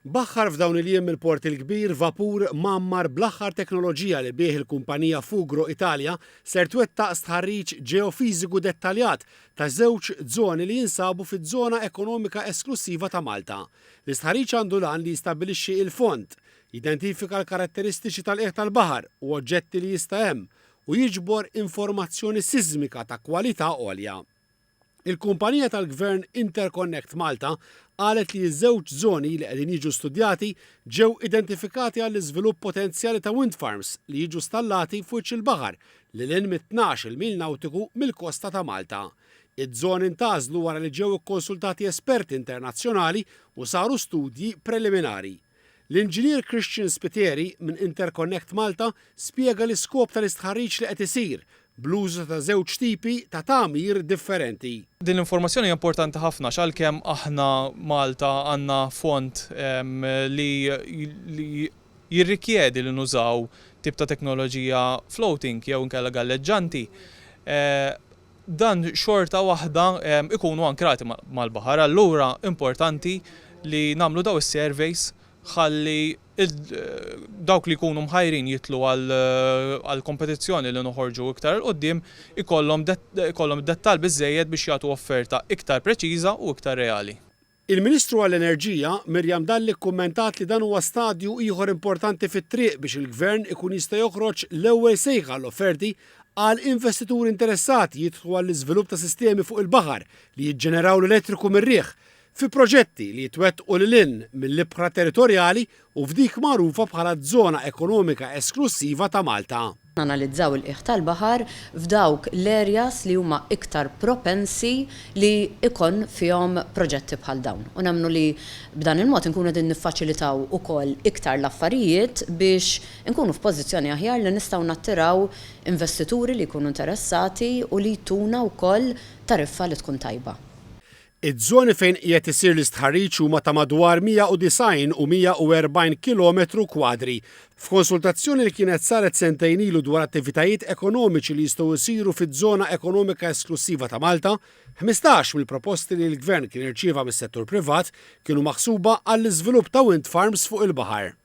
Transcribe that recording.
Baħħar f'dawn il-jiem il-port il-kbir vapur mammar bl-aħħar teknoloġija li bih il-kumpanija Fugro Italia ser twettaq stħarriġ ġeofiżiku dettaljat ta' żewġ żoni li jinsabu fiż-żona ekonomika esklusiva ta' Malta. L-istħarriġ għandu lan li jistabbilixxi il-font, jidentifika l-karatteristiċi tal-qiegħ tal-baħar u oġġetti li jista' hemm u jiġbor informazzjoni siżmika ta' kwalità għolja. Il-kumpanija tal-Gvern Interconnect Malta qalet li ż-żewġ żoni li qegħdin jiġu studjati ġew identifikati għall-iżvilupp potenzjali ta' wind farms li jiġu stallati fuq il-baħar lil hinn mit-12 mil nautiku mill-kosta ta' Malta. Iż-żoni ntażlu wara li ġew ikkonsultati esperti internazzjonali u saru studji preliminari. L-Inġinier Christian Spiteri minn Interconnect Malta spjega l-iskop tal-istħarriġ li qed isir bluża ta' żewġ tipi ta' tagħmir differenti. Din l-informazzjoni importanti ħafna x'għalkemm aħna Malta għandna font li jirrikjedi li nużaw tip ta' teknoloġija floating jew inkella galleġġanti. Dan xorta waħda ikunu ankrati mal-baħar, allura importanti li nagħmlu daw is-surveys ħalli dawk li jkunu mħajrin jitlu għal kompetizzjoni li noħorġu iktar il-qoddim ikollhom dettal biżżejjed biex jagħtu offerta iktar preċiża u iktar reali. Il-Ministru għall-Enerġija Mirjam Dalli kkummentat li dan huwa stadju ieħor importanti fit-triq biex il-Gvern ikun jista' joħroġ l-ewwel sejħa l-offerti għal investituri interessati jidħlu għall-iżvilupp ta' sistemi fuq il-baħar li jiġġeneraw l-elettriku mir-riħ fi proġetti li jitwettqu lil hinn mill-ibħra territorjali u f'dik magħrufa bħala żona ekonomika esklusiva ta' Malta. Analizzaw il-qiegħ tal-baħar f'dawk l-areas li huma iktar propensi li ikun fihom proġetti bħal dawn. U nemmnu li b'dan il-mod inkunu qegħdin niffaċilitaw ukoll iktar l-affarijiet biex inkunu f'pożizzjoni aħjar li nistgħu nattiraw investituri li jkunu interessati u li jtuna wkoll tariffa li tkun tajba. Iż-żoni fejn qiegħed isir l-istħarriġ huma ta' madwar 190 u 140 kilometru kwadri. F'konsultazzjoni li kienet saret sentejn ilu dwar attivitajiet ekonomiċi li jistgħu jsiru fiż-żona ekonomika esklusiva ta' Malta, 15 mill-proposti li l-Gvern kien irċieva mis-settur privat kienu maħsuba għall-iżvilupp ta' wind farms fuq il-baħar.